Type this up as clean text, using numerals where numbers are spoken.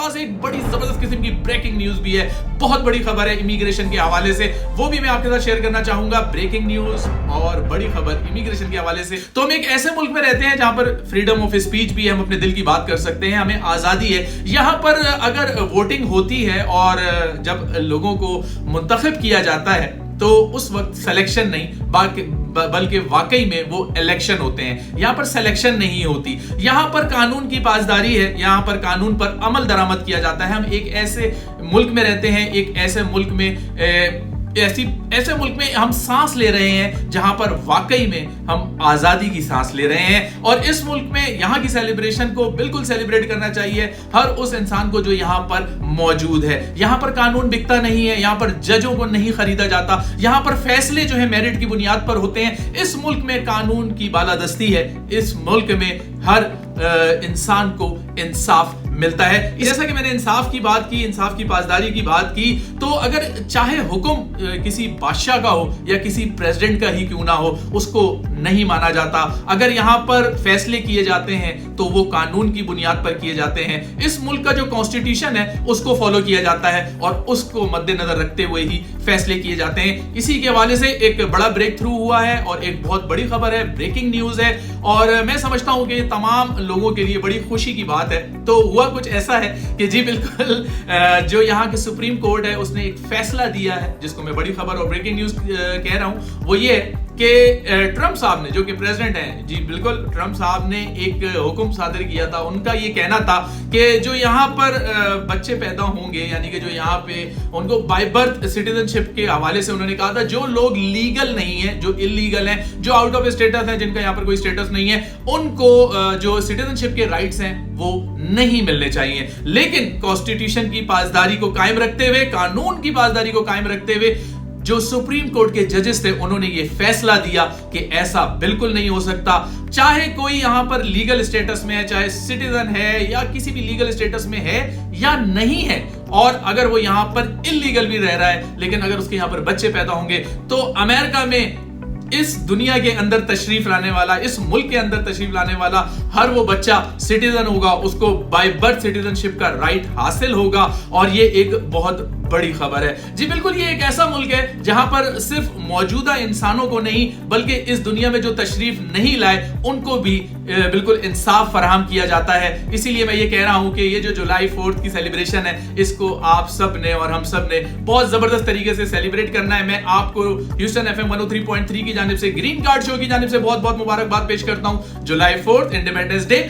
पास एक बड़ी जबरदस्त किस्म की ब्रेकिंग न्यूज भी है, बहुत बड़ी खबर है इमिग्रेशन के हवाले से, वो भी मैं आपके साथ शेयर करना चाहूंगा। ब्रेकिंग न्यूज और बड़ी खबर इमिग्रेशन के हवाले से। तो हम एक ऐसे मुल्क में रहते हैं जहां पर फ्रीडम ऑफ स्पीच भी है, हम अपने दिल की बात कर सकते हैं, हमें आजादी है। यहां पर अगर वोटिंग होती है और जब लोगों को मुंतखब किया जाता है तो उस वक्त सिलेक्शन नहीं बल्कि वाकई में वो इलेक्शन होते हैं। यहां पर सिलेक्शन नहीं होती, यहां पर कानून की पासदारी है, यहां पर कानून पर अमल दरामद किया जाता है। हम एक ऐसे मुल्क में रहते हैं, एक ऐसे मुल्क में ऐसे मुल्क में हम सांस ले रहे हैं जहां पर वाकई में हम आजादी की सांस ले रहे हैं। और इस मुल्क में यहां की सेलिब्रेशन को बिल्कुल सेलिब्रेट करना चाहिए हर उस इंसान को जो यहां पर मौजूद है। यहां पर कानून बिकता नहीं है, यहां पर जजों को नहीं खरीदा जाता, यहां पर फैसले जो है मेरिट की बुनियाद पर होते हैं। इस मुल्क में कानून की बालादस्ती है, इस मुल्क में हर इंसान को इंसाफ मिलता है। जैसा कि मैंने इंसाफ की बात की, इंसाफ की पासदारी की बात की, तो अगर चाहे हुक्म किसी बादशाह का हो या किसी प्रेसिडेंट का ही क्यों ना हो, उसको नहीं माना जाता। अगर यहां पर फैसले किए जाते हैं तो वो कानून की बुनियाद पर किए जाते हैं। इस मुल्क का जो कॉन्स्टिट्यूशन है उसको फॉलो किया जाता है और उसको मद्देनजर रखते हुए ही फैसले किए जाते हैं। इसी के हवाले से एक बड़ा ब्रेक थ्रू हुआ है और एक बहुत बड़ी खबर है, ब्रेकिंग न्यूज है, और मैं समझता हूं कि तमाम लोगों के लिए बड़ी खुशी की बात है। तो हुआ कुछ ऐसा है कि जी बिल्कुल जो यहाँ के सुप्रीम कोर्ट है उसने एक फैसला दिया है, जिसको मैं बड़ी खबर और ब्रेकिंग न्यूज कह रहा हूं, वो ये कि ट्रंप साहब ने, जो कि प्रेसिडेंट हैं, जी बिल्कुल ट्रंप साहब ने एक हुक्म सादर किया था। उनका ये कहना था कि जो यहाँ पर बच्चे पैदा होंगे, यानी कि जो यहाँ पे उनको बाय बर्थ सिटीजनशिप के हवाले से उन्होंने कहा था, जो लोग लीगल नहीं है, जो इलीगल हैं, जो आउट ऑफ स्टेटस है, जिनका यहाँ पर कोई स्टेटस नहीं है, उनको जो सिटीजनशिप के राइट्स हैं वो नहीं मिलने चाहिए। लेकिन कॉन्स्टिट्यूशन की पासदारी को कायम रखते हुए, कानून की पासदारी को कायम रखते हुए जो सुप्रीम कोर्ट के जजेस थे उन्होंने ये फैसला दिया कि ऐसा बिल्कुल नहीं हो सकता। चाहे कोई यहां पर लीगल स्टेटस में है, चाहे सिटीजन है या किसी भी लीगल स्टेटस में है या नहीं है, और अगर वो यहां पर इलीगल भी रह रहा है, लेकिन अगर उसके यहां पर बच्चे पैदा होंगे तो अमेरिका में, इस दुनिया के अंदर तशरीफ लाने वाला, इस मुल्क के अंदर तशरीफ लाने वाला हर वो बच्चा सिटीजन होगा, उसको बाय बर्थ सिटीजनशिप का राइट हासिल होगा। और ये एक बहुत बड़ी खबर है। जी बिल्कुल, ये एक ऐसा मुल्क है जहां पर सिर्फ मौजूदा इंसानों को नहीं बल्कि इस दुनिया में जो तशरीफ नहीं लाए उनको भी बिल्कुल इंसाफ फराहम किया जाता है। इसीलिए मैं ये कह रहा हूं कि ये जो जुलाई 4th की सेलिब्रेशन है, इसको आप सब ने और हम सब ने बहुत जबरदस्त तरीके से सेलिब्रेट करना है। मैं आपको ह्यूस्टन FM 103.3 की जानिब से, ग्रीन कार्ड शो की जानिब से बहुत बहुत मुबारकबाद पेश करता हूं। जुलाई 4th इंडिपेंडेंस डे।